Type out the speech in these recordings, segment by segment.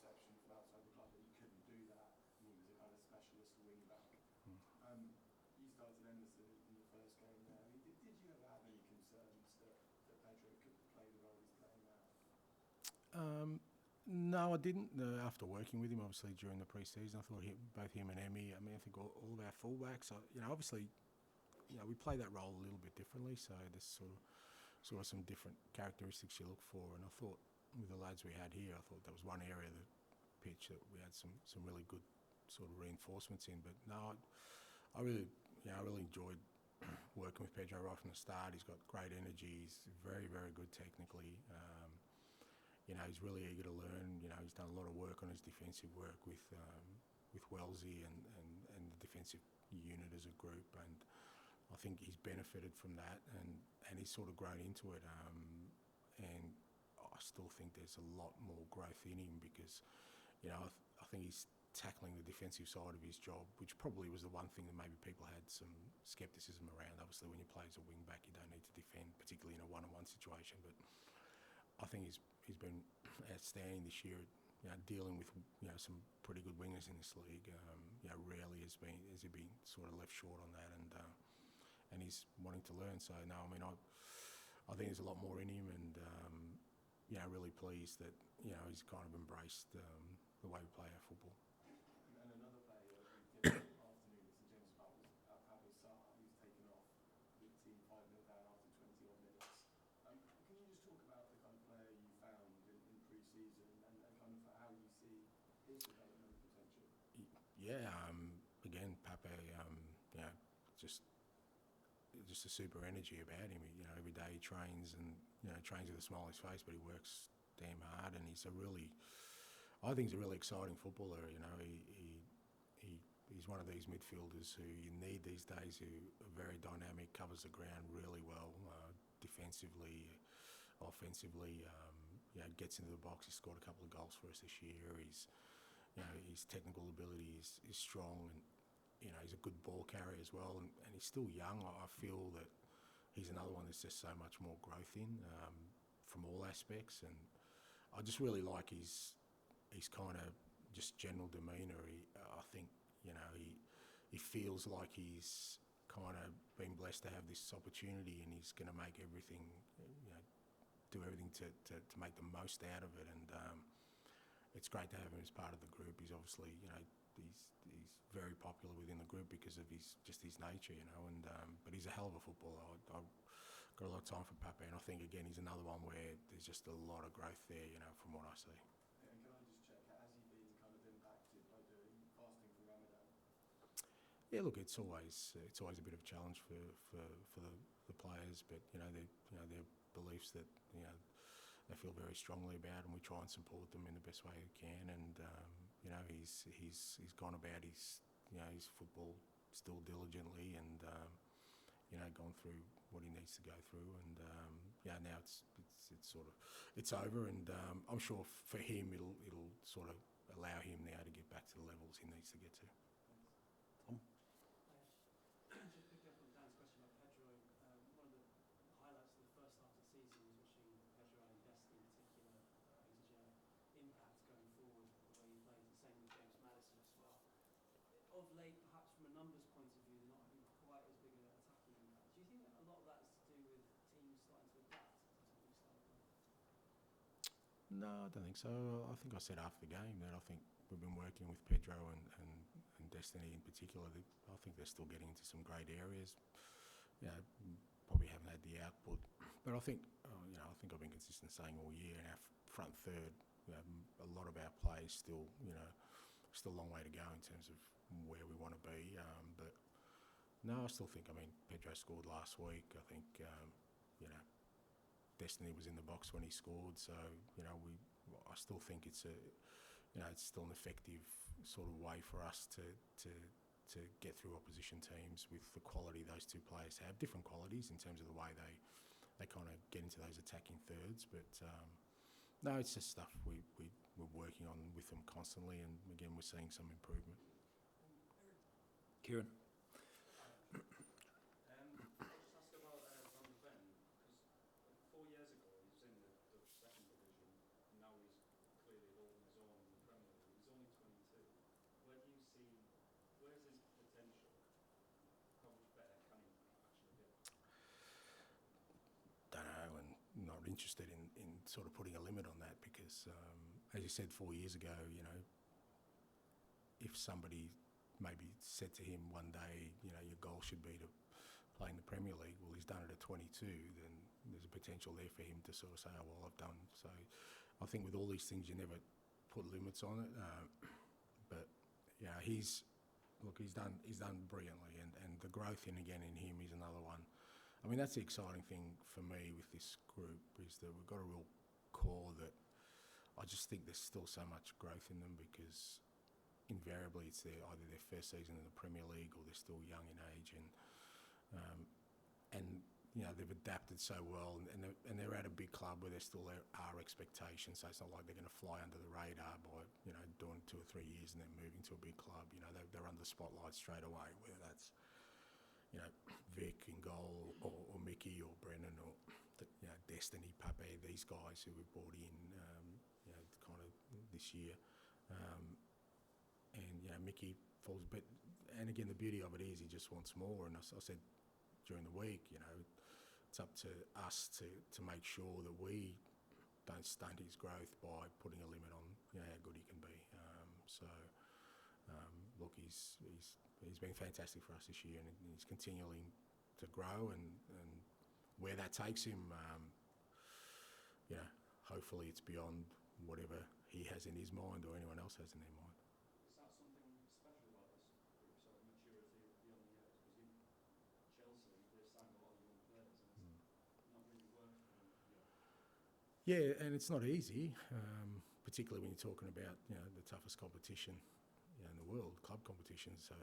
perception from outside the club that he couldn't do that, and he was a kind of specialist wing back. You started Emerson in the first game there. I mean, did you ever have any concerns that Pedro couldn't play the role he's playing now? No, I didn't. After working with him, obviously during the pre-season, I thought both him and Emmy. I mean, I think all of our fullbacks. Obviously, we play that role a little bit differently. So there's sort of some different characteristics you look for. And I thought with the lads we had here, I thought there was one area of the pitch that we had some really good sort of reinforcements in. But no, I really enjoyed working with Pedro right from the start. He's got great energy. He's very, very good technically. He's really eager to learn. He's done a lot of work on his defensive work with Wellesley and the defensive unit as a group, and I think he's benefited from that, and he's sort of grown into it. And I still think there's a lot more growth in him because, I think he's tackling the defensive side of his job, which probably was the one thing that maybe people had some scepticism around. Obviously, when you play as a wing back, you don't need to defend, particularly in a one-on-one situation, but I think he's been outstanding this year. Dealing with some pretty good wingers in this league. Rarely has he been sort of left short on that, and he's wanting to learn. So no, I mean I think there's a lot more in him, and really pleased that he's kind of embraced the way we play our football. And another player who's given afternoon is James Bowles, who's taken off with the team 5-0 down after 20 odd minutes. Can you just talk about the kind of player you found in pre-season and kind of how you see his development potential? Yeah, again, Pape, just a super energy about him. Every day he trains and trains with a smile on his face, but he works damn hard, and I think he's a really exciting footballer. He's one of these midfielders who you need these days, who are very dynamic, covers the ground really well, defensively, offensively. Gets into the box. He's scored a couple of goals for us this year. His technical ability is strong, and he's a good ball carrier as well. And he's still young. I feel that he's another one there's just so much more growth in from all aspects, and I just really like his kind of just general demeanour. I think he feels like he's kind of been blessed to have this opportunity, and he's going to make everything, do everything to make the most out of it. And it's great to have him as part of the group. He's obviously, he's very popular within the group because of his nature, and but he's a hell of a footballer. I've got a lot of time for Pape, and I think again he's another one where there's just a lot of growth there, from what I see. And can I just check, has he been kind of impacted by doing fasting for Ramadan? Yeah, look, it's always a bit of a challenge for the players, but their beliefs that they feel very strongly about, and we try and support them in the best way we can. And he's gone about his football still diligently, and gone through what he needs to go through. And now it's over, and I'm sure for him it'll sort of allow him now to get back to the levels he needs to get to. Tom? Just picking up on Dan's question about Pedro, one of the highlights of the first half of the season was watching Pedro and Destiny in particular, his impact going forward, the way he plays, the same with James Maddison as well. Of late, perhaps from a numbers point of view, they're not having quite as big an attacking impact. Do you think that a lot of that is to do with teams starting to adapt to attacking style? No, I don't think so. I think I said after the game that I think we've been working with Pedro and Destiny in particular. I think they're still getting into some great areas. Probably haven't had the output, but I think I think I've been consistent saying all year. In our front third, a lot of our players still a long way to go in terms of where we want to be. But no, I still think. I mean, Pedro scored last week. I think Destiny was in the box when he scored. So I still think it's it's still an effective sort of way for us to get through opposition teams with the quality those two players have. Different qualities in terms of the way they kind of get into those attacking thirds. But no, it's just stuff we're working on with them constantly, and again we're seeing some improvement. Kieran. Years ago, he was in the second division, and now he's clearly holding his own in the Premier interested in sort of putting a limit on that because, as you said 4 years ago, you know, if somebody maybe said to him one day, you know, your goal should be to play in the Premier League, well, he's done it at 22, then there's a potential there for him to sort of say, oh, well, I've done. So I think with all these things, you never put limits on it. But, yeah, he's done brilliantly, and the growth in him is another one. I mean, that's the exciting thing for me with this group is that we've got a real core that I just think there's still so much growth in them because invariably it's either their first season in the Premier League or they're still young in age, and you know they've adapted so well, and they're at a big club where there still are expectations. So it's not like they're going to fly under the radar by doing 2 or 3 years and then moving to a big club. You know they're under the spotlight straight away, whether that's Vic in goal or Mickey or Brennan or Destiny, Pape, these guys who we've brought in kind of this year. And Mickey falls a bit, and again the beauty of it is he just wants more. And I said during the week, it's up to us to make sure that we don't stunt his growth by putting a limit on how good he can be. Look, he's been fantastic for us this year, and he's continuing to grow, and where that takes him, hopefully it's beyond whatever he has in his mind or anyone else has in their mind. Is that something special about this group, sort of maturity beyond the years? Because Chelsea, they've signed a lot of young players and it's not really worked for them yet. Yeah, and it's not easy, particularly when you're talking about the toughest competition in the world, club competition. So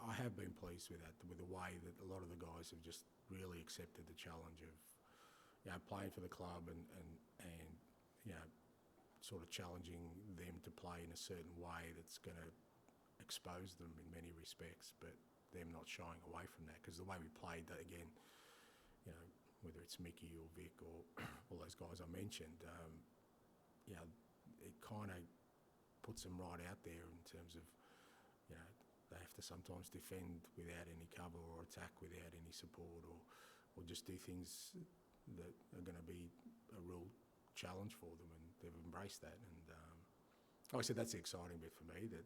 I have been pleased with that, with the way that a lot of the guys have just really accepted the challenge of playing for the club and sort of challenging them to play in a certain way that's going to expose them in many respects, but them not shying away from that, because the way we played that, again, whether it's Mickey or Vic or all those guys I mentioned, it kind of puts them right out there in terms of they have to sometimes defend without any cover or attack without any support, or just do things that are going to be a real challenge for them, and they've embraced that. And like I said, that's the exciting bit for me. That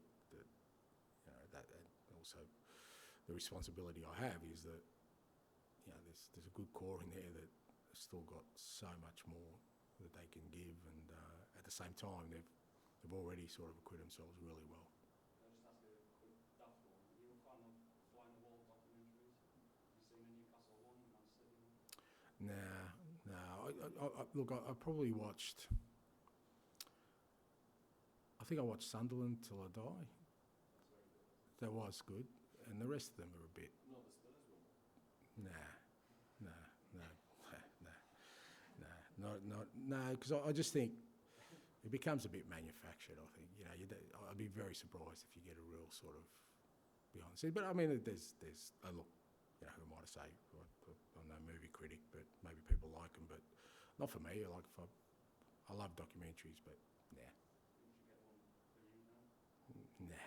and also the responsibility I have is that there's a good core in there that has still got so much more that they can give, and at the same time they've already sort of acquitted themselves really well. I'll just ask you a quick daft one. Are you a fan of Fly on the Wall documentaries? Have you seen the Newcastle one, Man City? Nah. Look, I probably watched. I think I watched Sunderland Till I Die. That's very good. That was good, and the rest of them are a bit. Not the Spurs one. No, because I just think it becomes a bit manufactured. I think I'd be very surprised if you get a real sort of behind the scenes. But I mean, there's look, who am I to say? I'm no movie critic, but maybe people like them, but not for me. I love documentaries, but nah. Would you get one for you now? Nah.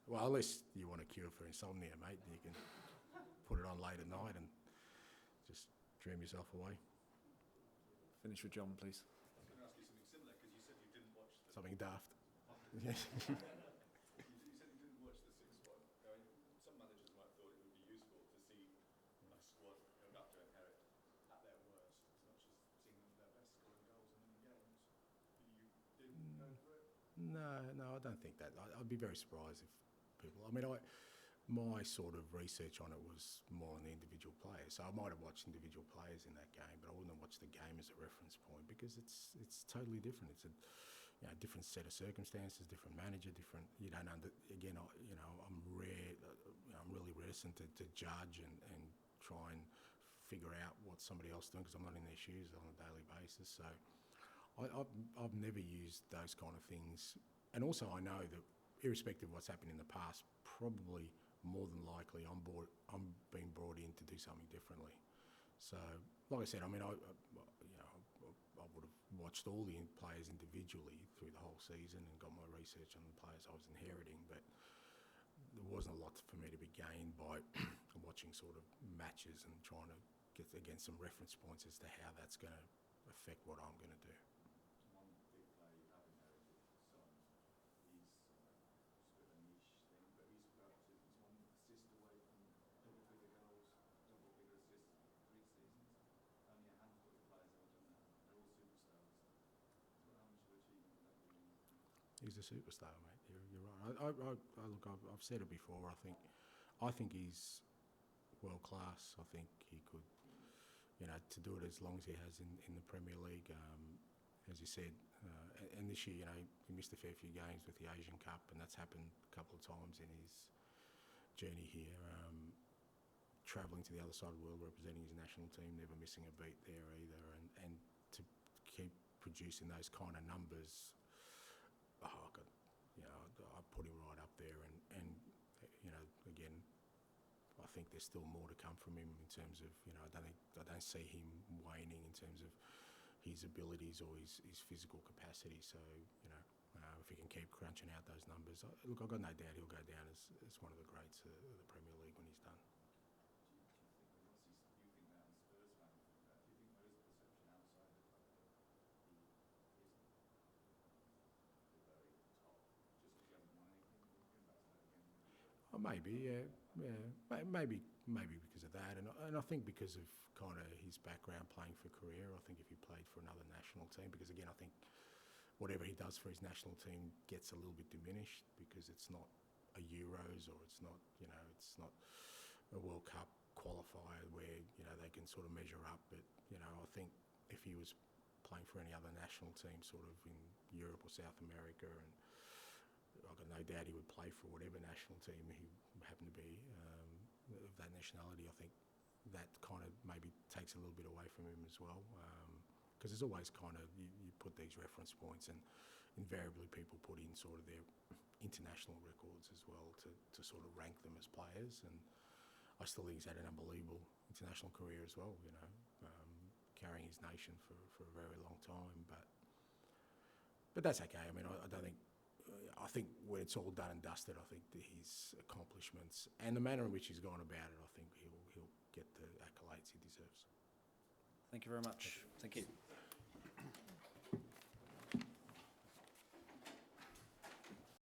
Well, unless you want a cure for insomnia, mate, you can put it on late at night and just dream yourself away. Finish with John, please. I was going to ask you something similar because you said you didn't watch the. Something daft. You said you didn't watch the sixth one. Some managers might have thought it would be useful to see a squad about to inherit at their worst, as much as seeing them at their best, scoring goals and winning games. You didn't go for it? No, I don't think that. I'd be very surprised if people. I mean, my sort of research on it was more on the individual players. So I might have watched individual players in that game, but I wouldn't have watched the game as a reference point because it's totally different. It's a different set of circumstances, different manager, different. You don't again. I'm rare. I'm really reticent to judge and try and figure out what somebody else is doing because I'm not in their shoes on a daily basis. So I've never used those kind of things, and also I know that irrespective of what's happened in the past, probably more than likely I'm being brought in to do something differently. So, like I said, I mean, I would have watched all the players individually through the whole season and got my research on the players I was inheriting, but there wasn't a lot for me to be gained by watching sort of matches and trying to get again some reference points as to how that's going to affect what I'm going to do. One big player you have inherited, Son, he's just a bit of a niche thing, but he's one assist away from double-figure goals, double-figure assists for 3 seasons. Only a handful of players have done that. They're all superstars. So how much of achievement would that be? He's a superstar, mate. You're right. Look, I've said it before. I think he's world class. I think he could, to do it as long as he has in the Premier League. As you said, and this year, he missed a fair few games with the Asian Cup, and that's happened a couple of times in his journey here. Travelling to the other side of the world, representing his national team, never missing a beat there either, and to keep producing those kind of numbers. I put him right up there, and again, I think there's still more to come from him in terms of, I don't see him waning in terms of his abilities or his physical capacity. So, if he can keep crunching out those numbers, look, I've got no doubt he'll go down as one of the greats of the Premier League when he's done. You think that, and Spurs fans think that. Do you think there is a perception outside the club that he isn't the very top, just because he hasn't won anything? We'll come back to that again. Maybe, yeah. Maybe because of that, and I think because of kind of his background playing for Korea. I think if he played for another national team, because again, I think whatever he does for his national team gets a little bit diminished because it's not a Euros or it's not a World Cup qualifier where they can sort of measure up. But I think if he was playing for any other national team, sort of in Europe or South America, and I've got no doubt he would play for whatever national team he happened to be of that nationality. I think that kind of maybe takes a little bit away from him as well, because there's always kind of you put these reference points, and invariably people put in sort of their international records as well to sort of rank them as players. And I still think he's had an unbelievable international career as well, carrying his nation for a very long time. But that's okay. I mean, I think when it's all done and dusted, I think that his accomplishments and the manner in which he's gone about it, I think he'll get the accolades he deserves. Thank you very much. Thank you.